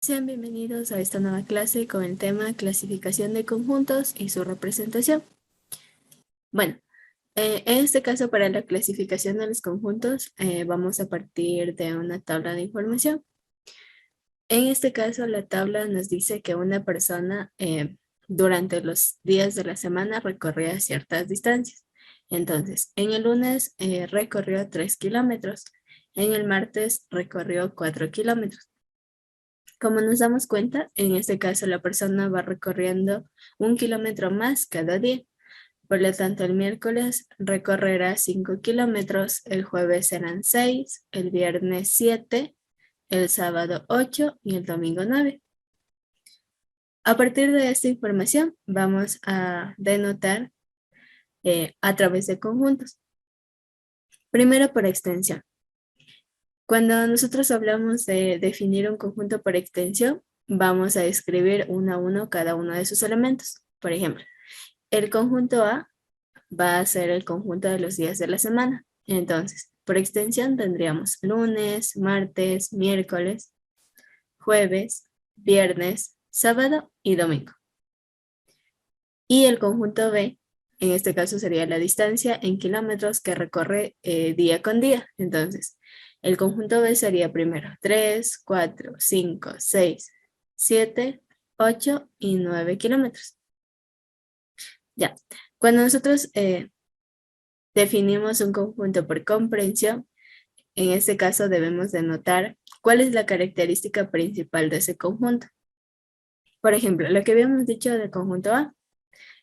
Sean bienvenidos a esta nueva clase con el tema clasificación de conjuntos y su representación. Bueno, en este caso para la clasificación de los conjuntos vamos a partir de una tabla de información. En este caso la tabla nos dice que una persona durante los días de la semana recorría ciertas distancias. Entonces, en el lunes recorrió 3 kilómetros, en el martes recorrió 4 kilómetros. Como nos damos cuenta, en este caso la persona va recorriendo 1 kilómetro más cada día. Por lo tanto, el miércoles recorrerá 5 kilómetros, el jueves serán 6, el viernes 7, el sábado 8 y el domingo 9. A partir de esta información vamos a denotar a través de conjuntos. Primero por extensión. Cuando nosotros hablamos de definir un conjunto por extensión, vamos a escribir uno a uno cada uno de sus elementos. Por ejemplo, el conjunto A va a ser el conjunto de los días de la semana. Entonces, por extensión tendríamos lunes, martes, miércoles, jueves, viernes, sábado y domingo. Y el conjunto B, en este caso sería la distancia en kilómetros que recorre día con día. Entonces, el conjunto B sería primero 3, 4, 5, 6, 7, 8 y 9 kilómetros. Ya, cuando nosotros definimos un conjunto por comprensión, en este caso debemos denotar cuál es la característica principal de ese conjunto. Por ejemplo, lo que habíamos dicho del conjunto A.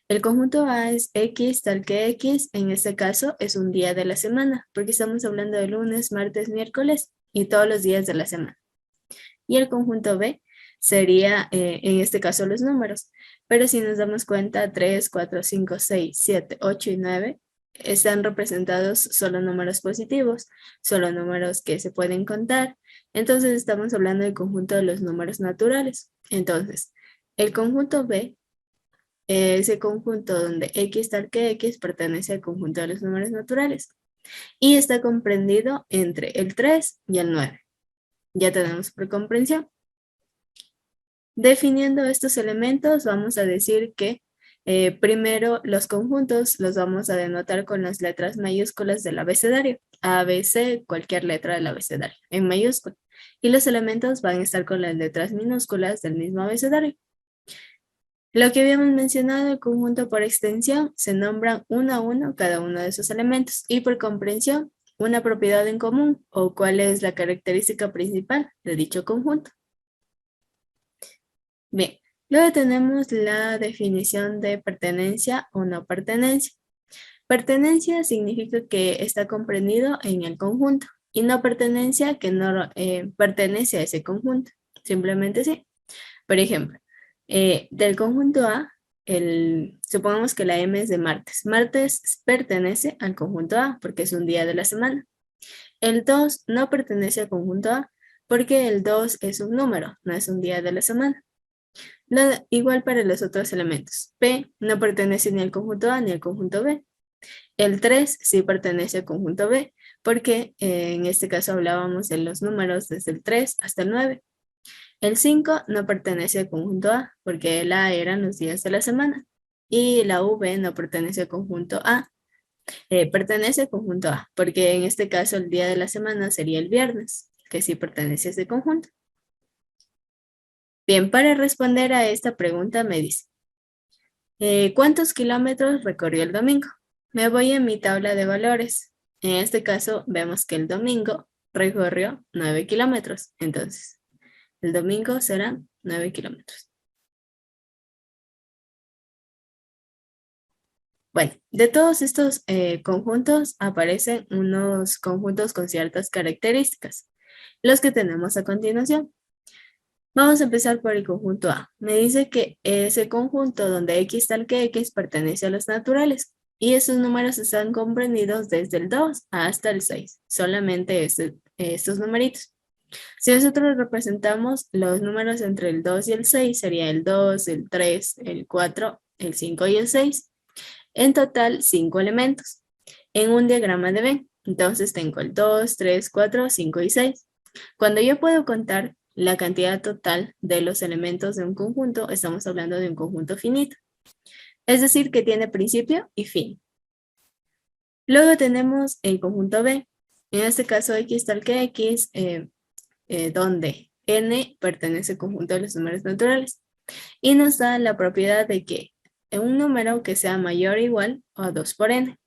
El conjunto A es X tal que X, en este caso es un día de la semana, porque estamos hablando de lunes, martes, miércoles y todos los días de la semana. Y el conjunto B sería, en este caso, los números. Pero si nos damos cuenta, 3, 4, 5, 6, 7, 8 y 9 están representados solo números positivos, solo números que se pueden contar. Entonces estamos hablando del conjunto de los números naturales. Entonces, el conjunto B es el conjunto donde X tal que X pertenece al conjunto de los números naturales y está comprendido entre el 3 y el 9. Ya tenemos por comprensión. Definiendo estos elementos, vamos a decir que primero los conjuntos los vamos a denotar con las letras mayúsculas del abecedario. A, B, C, cualquier letra del abecedario, en mayúscula. Y los elementos van a estar con las letras minúsculas del mismo abecedario. Lo que habíamos mencionado, el conjunto por extensión, se nombran uno a uno cada uno de esos elementos. Y por comprensión, una propiedad en común o cuál es la característica principal de dicho conjunto. Bien, luego tenemos la definición de pertenencia o no pertenencia. Pertenencia significa que está comprendido en el conjunto y no pertenencia que no pertenece a ese conjunto. Simplemente sí. Por ejemplo, del conjunto A, supongamos que la M es de martes. Martes pertenece al conjunto A porque es un día de la semana. El 2 no pertenece al conjunto A porque el 2 es un número, no es un día de la semana. Igual para los otros elementos. P no pertenece ni al conjunto A ni al conjunto B. El 3 sí pertenece al conjunto B, porque en este caso hablábamos de los números desde el 3 hasta el 9. El 5 no pertenece al conjunto A, porque el A eran los días de la semana. Y la V no pertenece al conjunto A. Pertenece al conjunto A, porque en este caso el día de la semana sería el viernes, que sí pertenece a ese conjunto. Bien, para responder a esta pregunta me dice, ¿cuántos kilómetros recorrió el domingo? Me voy a mi tabla de valores. En este caso vemos que el domingo recorrió 9 kilómetros. Entonces, el domingo serán 9 kilómetros. Bueno, de todos estos conjuntos aparecen unos conjuntos con ciertas características, los que tenemos a continuación. Vamos a empezar por el conjunto A. Me dice que es el conjunto donde X tal que X pertenece a los naturales y esos números están comprendidos desde el 2 hasta el 6, solamente estos numeritos. Si nosotros representamos los números entre el 2 y el 6, sería el 2, el 3, el 4, el 5 y el 6. En total, 5 elementos en un diagrama de Venn. Entonces tengo el 2, 3, 4, 5 y 6. Cuando yo puedo contar la cantidad total de los elementos de un conjunto, estamos hablando de un conjunto finito. Es decir, que tiene principio y fin. Luego tenemos el conjunto B. En este caso, x tal que x, donde n pertenece al conjunto de los números naturales. Y nos da la propiedad de que un número que sea mayor o igual a 2 por n.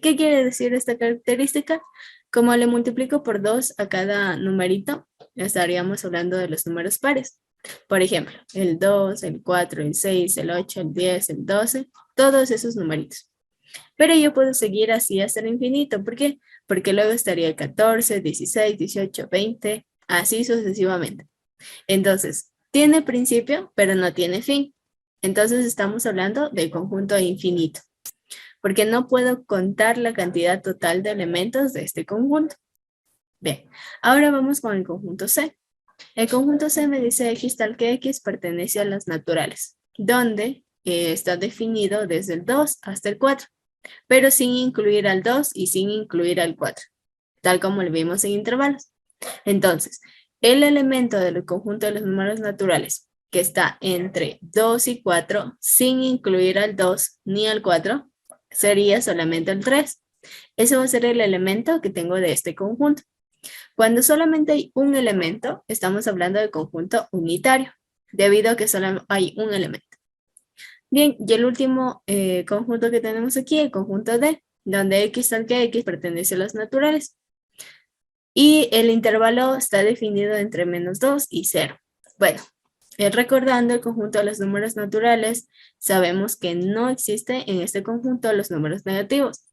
¿Qué quiere decir esta característica? Como le multiplico por 2 a cada numerito, estaríamos hablando de los números pares. Por ejemplo, el 2, el 4, el 6, el 8, el 10, el 12, todos esos numeritos. Pero yo puedo seguir así hasta el infinito. ¿Por qué? Porque luego estaría el 14, 16, 18, 20, así sucesivamente. Entonces, tiene principio, pero no tiene fin. Entonces estamos hablando del conjunto infinito, porque no puedo contar la cantidad total de elementos de este conjunto. Bien, ahora vamos con el conjunto C. El conjunto C me dice x tal que x pertenece a las naturales, donde está definido desde el 2 hasta el 4, pero sin incluir al 2 y sin incluir al 4, tal como lo vimos en intervalos. Entonces, el elemento del conjunto de los números naturales que está entre 2 y 4, sin incluir al 2 ni al 4, sería solamente el 3. Ese va a ser el elemento que tengo de este conjunto. Cuando solamente hay un elemento, estamos hablando de conjunto unitario, debido a que solo hay un elemento. Bien, y el último conjunto que tenemos aquí, el conjunto D, donde x tal que x pertenece a los naturales. Y el intervalo está definido entre -2 y 0. Bueno, recordando el conjunto de los números naturales, sabemos que no existe en este conjunto los números negativos.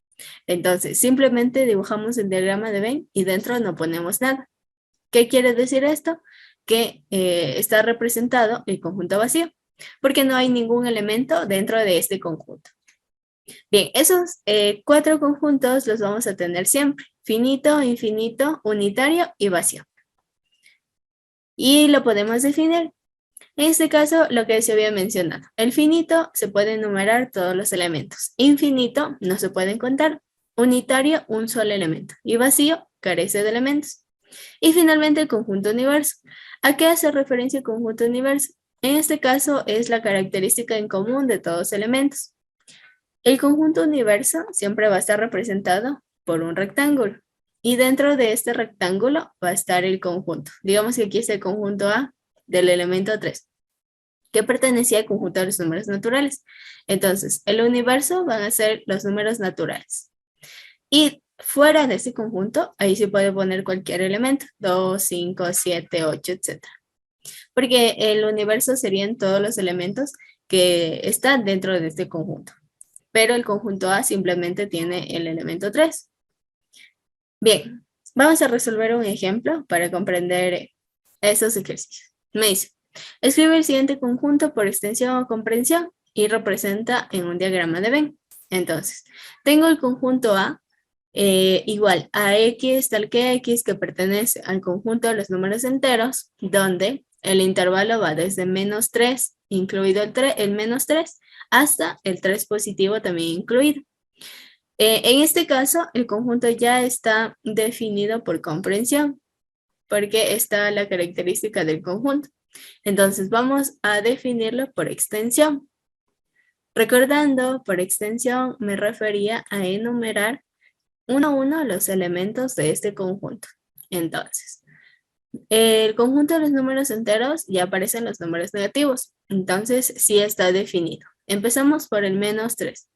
Entonces, simplemente dibujamos el diagrama de Venn y dentro no ponemos nada. ¿Qué quiere decir esto? Que está representado el conjunto vacío, porque no hay ningún elemento dentro de este conjunto. Bien, esos 4 conjuntos los vamos a tener siempre: finito, infinito, unitario y vacío. Y lo podemos definir. En este caso, lo que se había mencionado. El finito se puede enumerar todos los elementos. Infinito no se pueden contar. Unitario, un solo elemento. Y vacío, carece de elementos. Y finalmente el conjunto universo. ¿A qué hace referencia el conjunto universo? En este caso es la característica en común de todos los elementos. El conjunto universo siempre va a estar representado por un rectángulo. Y dentro de este rectángulo va a estar el conjunto. Digamos que aquí es el conjunto A del elemento 3, que pertenecía al conjunto de los números naturales. Entonces, el universo van a ser los números naturales. Y fuera de ese conjunto, ahí se puede poner cualquier elemento, 2, 5, 7, 8, etc. Porque el universo serían todos los elementos que están dentro de este conjunto. Pero el conjunto A simplemente tiene el elemento 3. Bien, vamos a resolver un ejemplo para comprender esos ejercicios. Me dice, escribe el siguiente conjunto por extensión o comprensión y representa en un diagrama de Venn. Entonces, tengo el conjunto A igual a x tal que x, que pertenece al conjunto de los números enteros, donde el intervalo va desde -3, incluido el -3, hasta el 3 positivo también incluido. En este caso, el conjunto ya está definido por comprensión, porque está la característica del conjunto. Entonces vamos a definirlo por extensión. Recordando, por extensión me refería a enumerar uno a uno los elementos de este conjunto. Entonces, el conjunto de los números enteros ya aparecen los números negativos. Entonces, sí está definido. Empezamos por el -3.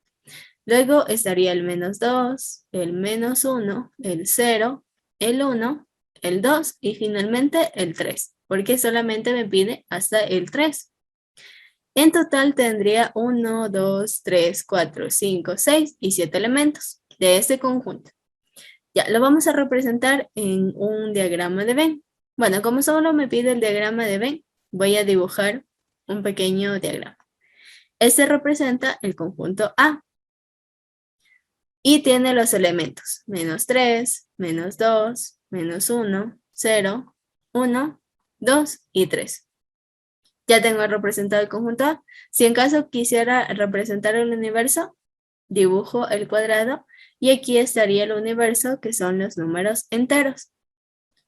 Luego estaría el -2, el -1, el 0, el 1, el 2 y finalmente el 3, porque solamente me pide hasta el 3. En total tendría 1, 2, 3, 4, 5, 6 y 7 elementos de este conjunto. Ya, lo vamos a representar en un diagrama de Venn. Bueno, como solo me pide el diagrama de Venn, voy a dibujar un pequeño diagrama. Este representa el conjunto A. Y tiene los elementos -3, -2, -1, 0, 1, 2 y 3. Ya tengo representado el conjunto A. Si en caso quisiera representar el universo, dibujo el cuadrado y aquí estaría el universo, que son los números enteros.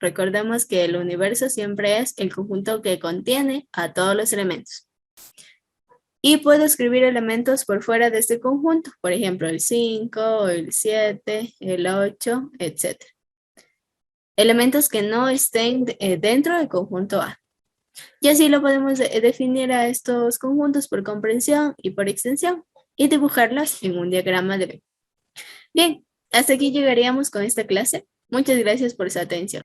Recordemos que el universo siempre es el conjunto que contiene a todos los elementos. Y puedo escribir elementos por fuera de este conjunto, por ejemplo, el 5, el 7, el 8, etc. Elementos que no estén dentro del conjunto A. Y así lo podemos definir a estos conjuntos por comprensión y por extensión y dibujarlos en un diagrama de Venn. Bien, hasta aquí llegaríamos con esta clase. Muchas gracias por su atención.